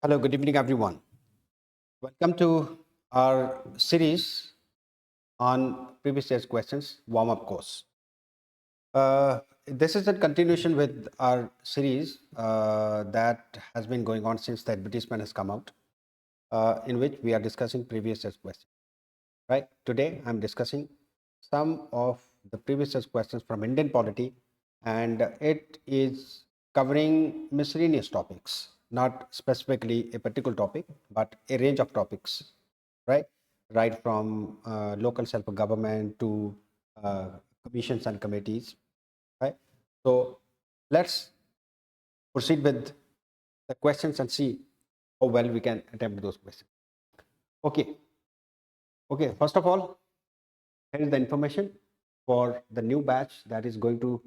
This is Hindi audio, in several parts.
Hello, good evening, everyone. Welcome to our series on previous year's questions warm up course. This is a continuation with our series that has been going on since the advertisement has come out, in which we are discussing previous year's questions. Right? Today, I'm discussing some of the previous year's questions from Indian polity, and it is covering miscellaneous topics, not specifically a particular topic, but a range of topics, right? Right from local self-government to commissions and committees, right? So let's proceed with the questions and see how well we can attempt those questions. Okay, okay. First of all, here is the information for the new batch that is going to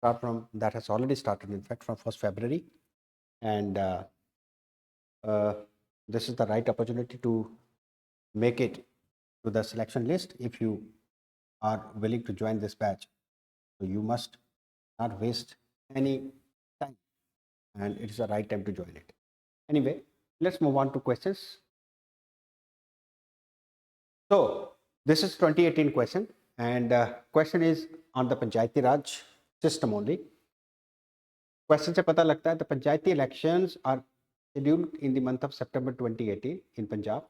start from, that has already started, in fact, from 1st February. And uh, this is the right opportunity to make it to the selection list if you are willing to join this batch. So you must not waste any time, and it is the right time to join it. Anyway, let's move on to questions. So this is 2018 question, and question is on the Panchayati Raj system only. Question से पता लगता है the panchayati elections are scheduled in the month of September 2018 in Punjab.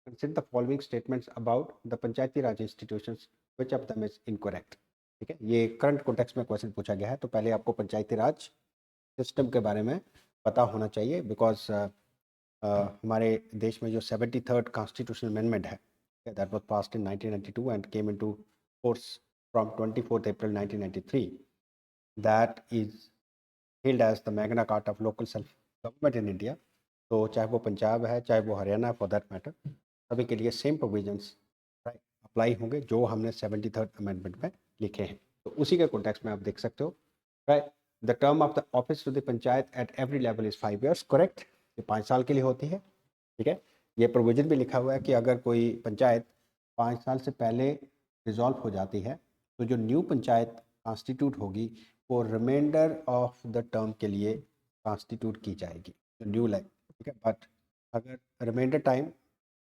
Consider the following statements about the Panchayati Raj institutions, which of them is incorrect. ठीक है, ये करंट कॉन्टेक्स्ट में क्वेश्चन पूछा गया है, तो पहले आपको पंचायती राज सिस्टम के बारे में पता होना चाहिए, बिकॉज हमारे देश में जो 73rd कॉन्स्टिट्यूशनल अमेंडमेंट है, that was passed in 1992 and came into force from 24th April 1993, that is hailed as the Magna Carta of local self government in India. तो चाहे वो पंजाब है, चाहे वो हरियाणा, फॉर दैट मैटर, सभी के लिए सेम प्रोविजंस अप्लाई होंगे जो हमने 73rd अमेंडमेंट में लिखे हैं. तो उसी के कॉन्टेक्स्ट में आप देख सकते हो, right. The term of the office to the panchayat at every level is 5 years, correct. ये 5 साल के लिए होती है. ठीक है, ये प्रोविजन भी लिखा हुआ है कि अगर कोई पंचायत 5 साल से पहले रिजॉल्व हो जाती है, तो जो न्यू पंचायत कॉन्स्टिट्यूट होगी वो रिमाइंडर ऑफ द टर्म के लिए कॉन्स्टिट्यूट की जाएगी, न्यू लाइफ. ठीक है, बट अगर रिमाइंडर टाइम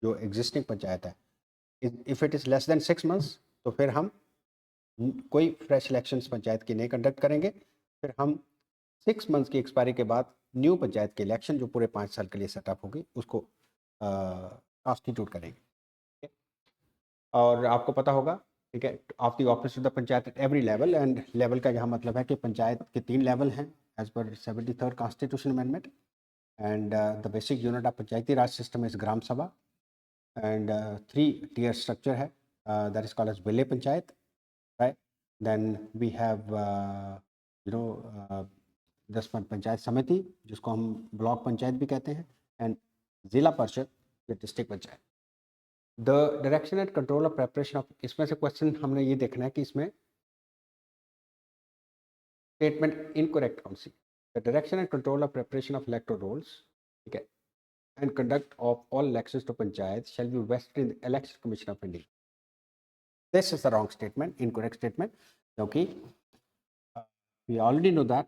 जो एग्जिस्टिंग पंचायत है, if it is less than 6 months, तो फिर हम कोई फ्रेश इलेक्शंस पंचायत की नहीं कंडक्ट करेंगे. फिर हम 6 months की एक्सपायरी के बाद न्यू पंचायत के इलेक्शन जो पूरे 5 साल के लिए सेटअप होगी उसको कॉन्स्टिट्यूट करेंगे. ठीक है? और आपको पता होगा, ठीक है, of the office of the panchayat at every level, and level का यहाँ मतलब है कि पंचायत के 3 लेवल हैं एज पर 73rd constitution amendment. And the basic unit of Panchayati Raj system is Gram Sabha, and 3-tier structure है, that is called as village panchayat, right. Then we have this panchayat समिति जिसको हम ब्लॉक पंचायत भी कहते हैं, एंड जिला परिषद या district panchayat. The direction and control of preparation of, इसमें से क्वेश्चन हमने ये देखना है कि इसमें स्टेटमेंट इनकरेक्ट कौन सी. The direction and control of preparation of electoral rolls, ठीक है, and conduct of all elections to panchayat shall be vested in the election commission of India. This is the wrong statement, incorrect statement, क्योंकि we already know that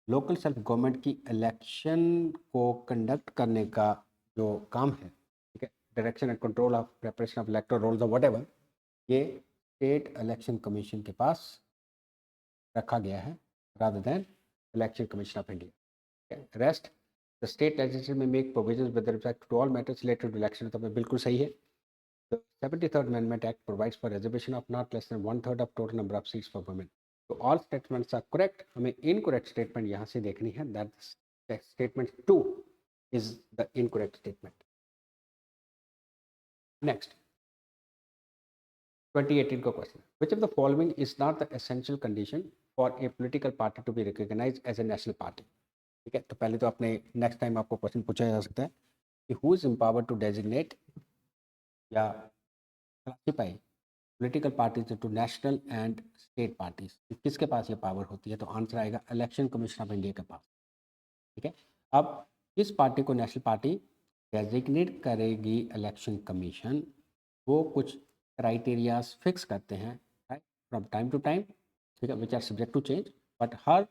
local self government की इलेक्शन को कंडक्ट करने का जो काम है, ठीक है, direction and control of preparation of electoral rolls और व्हाटएवर, ये स्टेट इलेक्शन कमीशन के पास रखा गया है rather than election commission of India. Rest the state legislature में make provisions with respect to all matters related to election, तो बिल्कुल सही है. The 73rd amendment act provides for reservation of not less than 1/3 of total number of seats for women. तो ऑल स्टेटमेंट्स आर करेक्ट. हमें इनकरेक्ट स्टेटमेंट यहाँ से देखनी है, that statement 2 is the incorrect statement. Next 2018 का question, which of the following is not the essential condition for a political party to be recognised as a national party. ठीक है, तो पहले तो अपने नेक्स्ट टाइम आपको क्वेश्चन पूछा जा सकता है कि who is empowered to designate या classify political parties to national and state parties. किसके पास ये पावर होती है, तो आंसर आएगा इलेक्शन कमीशन ऑफ इंडिया के पास. ठीक है, अब किस पार्टी को नेशनल पार्टी डेजिग्नेट करेगी इलेक्शन कमीशन, वो कुछ क्राइटेरियाज फिक्स करते हैं फ्रॉम टाइम टू टाइम, ठीक है, which are subject to change, but हर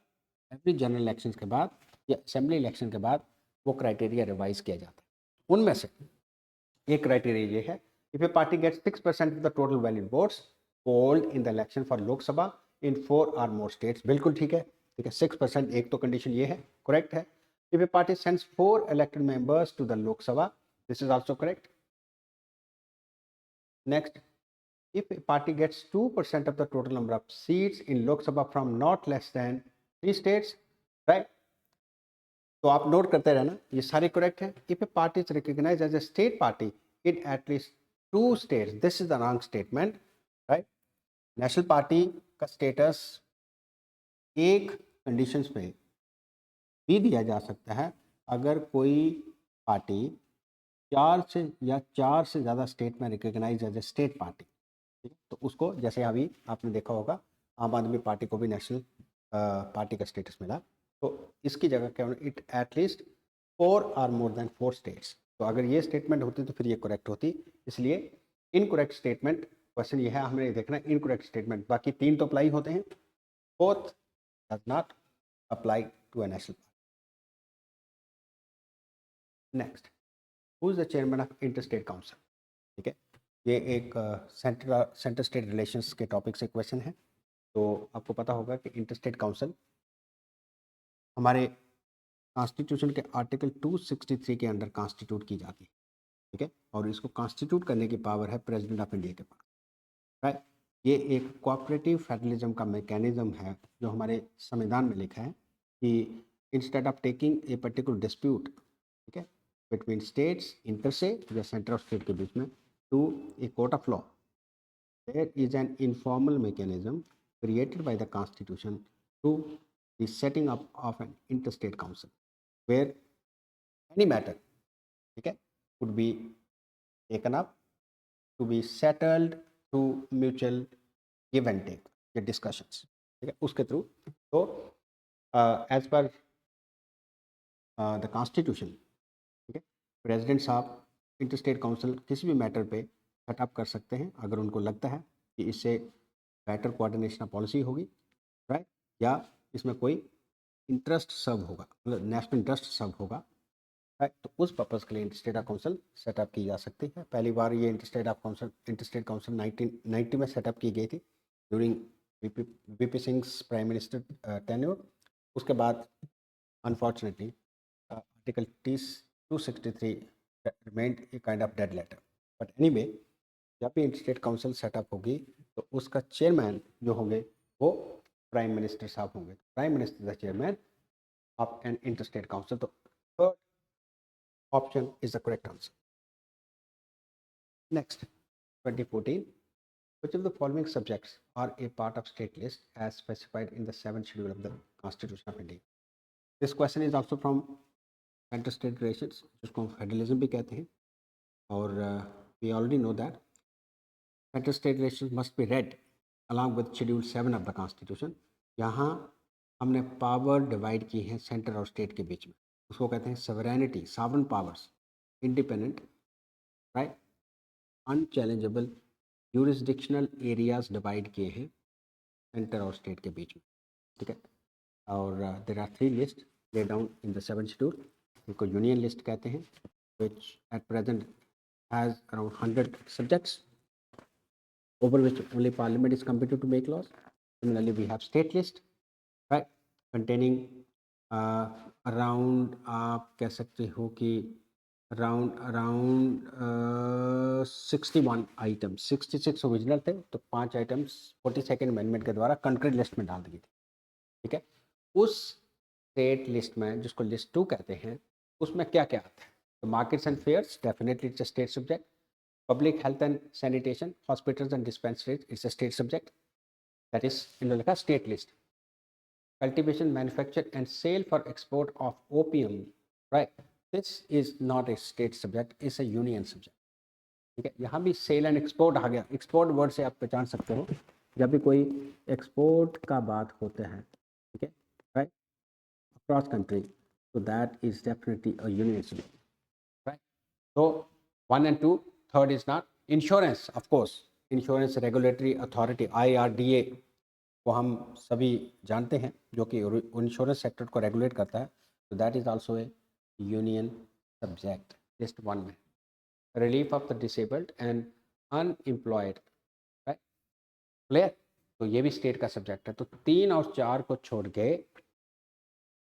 एवरी जनरल इलेक्शन के बाद या असेंबली इलेक्शन के बाद वो क्राइटेरिया रिवाइज किया जाता है। उनमें से एक क्राइटेरिया ये है, if a party gets 6% of the total valid votes polled in the election for Lok Sabha in 4 or more states. बिल्कुल ठीक है, ठीक है, 6%, एक तो कंडीशन ये है, करेक्ट है। If a party sends 4 elected members to the Lok Sabha, this is also correct. Next, if a party gets 2% of the total number of seats in Lok Sabha from not less than 3 states, right? तो आप नोट करते रहना, ये सारे करेक्ट हैं। If a party is recognised as a state party in at least 2 states, this is the wrong statement, right. National party का स्टेटस एक कंडीशंस पे भी दिया जा सकता है, अगर कोई पार्टी 4 से ज़्यादा स्टेट में recognise as a state party, ठीक है। तो उसको, जैसे अभी आपने देखा होगा आम आदमी पार्टी को भी नेशनल पार्टी का स्टेटस मिला, तो इसकी जगह क्या होना, it at least 4 or more than 4 states. तो अगर ये स्टेटमेंट होती तो फिर ये करेक्ट होती, इसलिए इनकरेक्ट स्टेटमेंट, क्वेश्चन ये है हमें देखना इनकरेक्ट स्टेटमेंट, बाकी 3 तो अप्लाई होते हैं, fourth does not apply to a national party. Next, who is the chairman of inter state council, ठीक है। ये एक सेंटर स्टेट रिलेशंस के टॉपिक से क्वेश्चन है। तो आपको पता होगा कि इंटर स्टेट काउंसिल हमारे कॉन्स्टिट्यूशन के आर्टिकल 263 के अंडर कॉन्स्टिट्यूट की जाती है, ठीक है। और इसको कॉन्स्टिट्यूट करने की पावर है प्रेसिडेंट ऑफ इंडिया के पास, राइट। ये एक कोऑपरेटिव फेडरलिज्म का मैकेनिज्म है जो हमारे संविधान में लिखा है कि instead of taking a particular dispute, ठीक है, बिटवीन स्टेट्स, इंटर से या सेंटर ऑफ स्टेट के बीच में, to a court of law, there is an informal mechanism created by the Constitution to the setting up of an interstate council, where any matter, okay, could be taken up to be settled through mutual give and take, या discussions, ठीक है, उसके थ्रू। तो as per the Constitution, ठीक है, प्रेसिडेंट साहब इंटरस्टेट काउंसिल किसी भी मैटर पे सेटअप कर सकते हैं अगर उनको लगता है कि इससे बेटर कोऑर्डिनेशन पॉलिसी होगी, राइट, या इसमें कोई इंटरेस्ट सर्व होगा, मतलब नेशनल इंटरेस्ट सर्व होगा, राइट। तो उस पर्पज़ के लिए इंटरस्टेट काउंसिल सेटअप की जा सकती है। पहली बार ये इंटरस्टेट काउंसिल 1990 में सेटअप की गई थी during VP Singh prime minister tenure. उसके बाद unfortunately article 263 remained a kind of dead letter. But anyway, जब भी इंटरस्टेट काउंसिल सेटअप होगी तो उसका चेयरमैन जो होंगे वो प्राइम मिनिस्टर साहब होंगे। Prime minister the chairman of an interstate council. तो third option is the correct answer. Next, 2014, which of the following subjects are a part of state list as specified in the 7th schedule of the Constitution of India? This question is also from centre state relations, जिसको हम फेडरलिज्म भी कहते हैं, और we already know that centre state relations must be read along with schedule 7 of the constitution. यहाँ हमने पावर डिवाइड की है सेंटर और स्टेट के बीच में, उसको कहते हैं sovereignty, sovereign powers, independent, right, unchallengeable jurisdictional areas divide किए हैं सेंटर और स्टेट के बीच में, ठीक है। और there are 3 list laid down in the 7th schedule, इनको यूनियन लिस्ट कहते हैं, which at present has around 100 subjects over which only parliament is competent to make laws. Similarly, we have state list, right, containing around, आप कह सकते हो कि around 61 आइटम्स, 66 ओरिजिनल थे, तो 5 आइटम्स 42nd अमेंडमेंट के द्वारा कंक्रीट लिस्ट में डाल दी थी, ठीक है। उस स्टेट लिस्ट में, जिसको लिस्ट 2 कहते हैं, उसमें क्या क्या आता है? तो markets and fairs, definitely it's a state subject. Public health and sanitation, hospitals and dispensaries, it's a state subject, that is in लिखा state list. Cultivation, manufacture and sale for export of opium, right, this is not a state subject, it's a union subject, ठीक है। यहाँ भी सेल एंड एक्सपोर्ट आ गया। एक्सपोर्ट वर्ड से आप पहचान सकते हो, जब भी कोई एक्सपोर्ट का बात होते हैं, ठीक है, right, across country, so that is definitely a union subject, right? So 1 and 2, third is not. Insurance, of course, insurance regulatory authority IRDA को हम सभी जानते हैं, जो कि इंश्योरेंस सेक्टर को रेगुलेट करता है, तो that is also a union subject, just one में, relief of the disabled and unemployed, right? Clear? तो ये भी स्टेट का सब्जेक्ट है। तो 3 और 4 को छोड़ के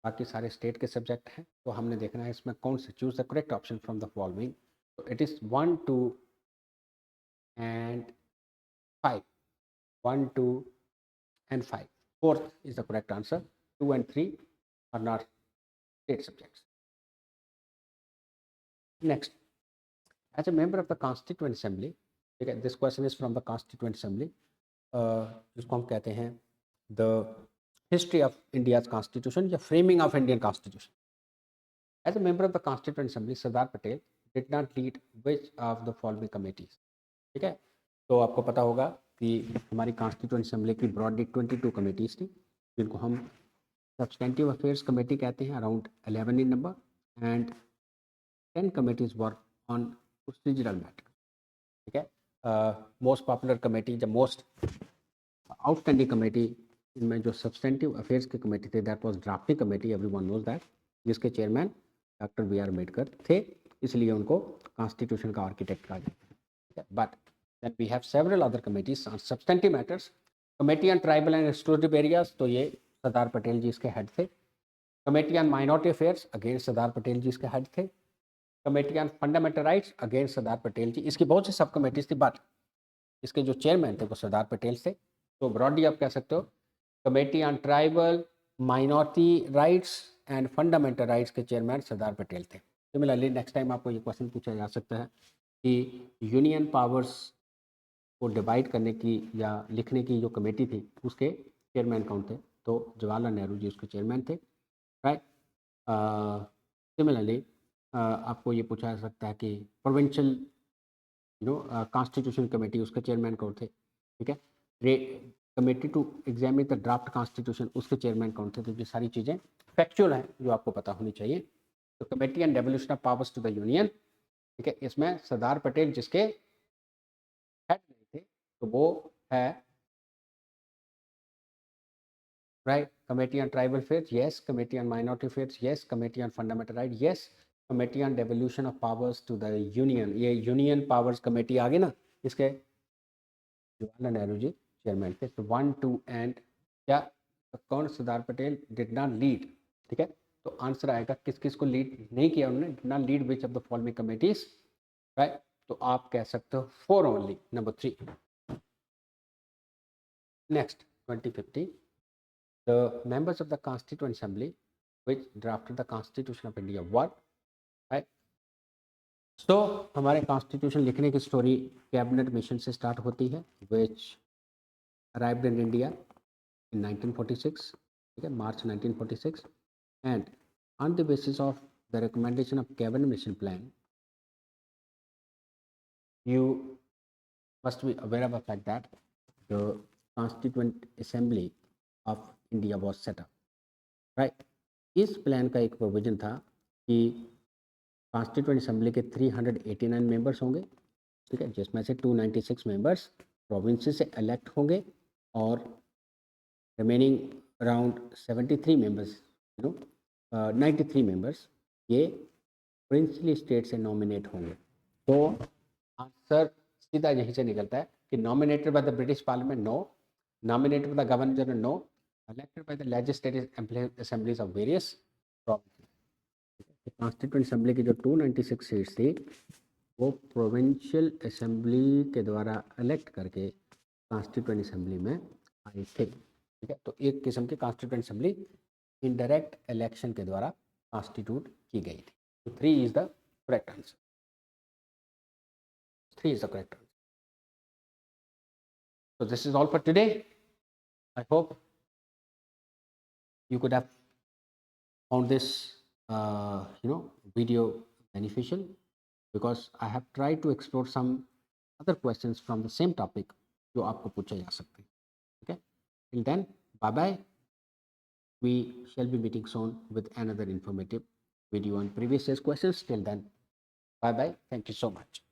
बाकी सारे स्टेट के सब्जेक्ट हैं। तो हमने देखना है इसमें कौन से, choose the correct option from the following. तो it is 1, 2 and 5, 1, 2 and 5, fourth is the correct answer, 2 and 3 are not state subjects. Next, as a member of the Constituent Assembly, okay, this question is from the Constituent Assembly, जिसको हम कहते हैं the history of India's Constitution या framing of Indian Constitution. As a member of the Constituent Assembly, Sardar Patel did not lead which of the following committees? ठीक है, तो आपको पता होगा कि हमारी कॉन्स्टिट्यूएंट असेंबली की ब्रॉडली 22 कमेटीज थी, जिनको हम सब्सटेंटिव अफेयर्स कमेटी कहते हैं, around 11 in number, and 10 committees work on procedural matter. ठीक है, most popular committee, the most outstanding committee इनमें जो सब्सटेंटिव अफेयर्स की कमेटी थी, that was drafting committee, everyone knows that, जिसके chairman doctor B R Ambedkar थे, इसलिए उनको कॉन्स्टिट्यूशन का आर्किटेक्ट कहा जाता है। But then we have several other committees on substantive matters. Committee on Tribal and Exclusive Areas, तो ये सरदार पटेल जी इसके हेड थे। Committee on Minority Affairs, again Sardar Patel ji इसके हेड थे। Committee on Fundamental Rights, again Sardar Patel ji. इसकी बहुत सी सब कमेटीज थी, बट इसके जो चेयरमैन थे वो सरदार पटेल थे। तो ब्रॉडली आप कह सकते हो committee on tribal, minority rights and fundamental rights के चेयरमैन सरदार पटेल थे। सिमिलरली नेक्स्ट टाइम आपको ये क्वेश्चन पूछा जा सकता है कि यूनियन पावर्स को डिवाइड करने की या लिखने की जो कमेटी थी उसके चेयरमैन कौन थे, तो जवाहरलाल नेहरू जी उसके चेयरमैन थे, राइट। सिमिलरली आपको ये पूछा जा सकता है कि प्रोविंशियल कॉन्स्टिट्यूशन कमेटी, उसके चेयरमैन कौन थे, ठीक है। Committee to examine the draft constitution, उसके चेयरमैन कौन थे। तो ये सारी चीज़ें फैक्चुअल हैं जो आपको पता होनी चाहिए। तो committee and devolution of powers to the union, ठीक है, इसमें सरदार पटेल जिसके हेड नहीं थे तो वो है, right. Committee on tribal affairs, yes. Committee on minority affairs, yes. Committee on fundamental right, yes. Committee on devolution of powers to the union, ये यूनियन पावर्स कमेटी आ गई ना, इसके जवाहरलाल नेहरू जी चेयरमैन थे। तो 1, 2 एंड क्या कौन, Sardar Patel did not lead, ठीक है। तो आंसर आएगा किस किस को लीड नहीं किया उन्होंने, did not lead which of the following committees, right. तो आप कह सकते हो 4 only, number 3। Next 2050, the members of the Constituent Assembly which drafted the Constitution of India were, right? So हमारे कॉन्स्टिट्यूशन लिखने की स्टोरी कैबिनेट मिशन से स्टार्ट होती है, which arrived in India in 1946, ठीक है, March 1946, and on the basis of the recommendation of cabinet mission plan, you must be aware of the fact that the Constituent Assembly of India was set up, right? इस प्लान का एक प्रोविजन था कि कॉन्स्टिट्यूएंट असेंबली के 389 मेंबर्स होंगे, ठीक है, जिसमें से 296 मेंबर्स प्रोविंस से इलेक्ट होंगे और रिमेनिंग अराउंड 73 मेंबर्स, 93 मेंबर्स ये प्रिंसली स्टेट से नॉमिनेट होंगे। तो आंसर सीधा यहीं से निकलता है कि nominated by the British parliament, no. Nominated by the governor general, no. Elected by the legislative assemblies of various provinces. Constituent assembly की जो 296 सीट्स थी वो प्रोविंशियल असेंबली के द्वारा इलेक्ट करके कॉन्स्टिट्यूएंट असेंबली में आए थे, ठीक है। तो एक किस्म की कॉन्स्टिट्यूएंट असेंबली इनडायरेक्ट इलेक्शन के द्वारा कॉन्स्टिट्यूट की गई थी। तो 3 is the correct answer, 3 is the correct answer. So this is all for today. I hope you could have found this video beneficial, because I have tried to explore some other questions from the same topic जो आपको पूछा जा सकते हैं, ठीक है। Till then, bye bye. We shall be meeting soon with another informative video on previous year's questions. Till then, bye bye. Thank you so much.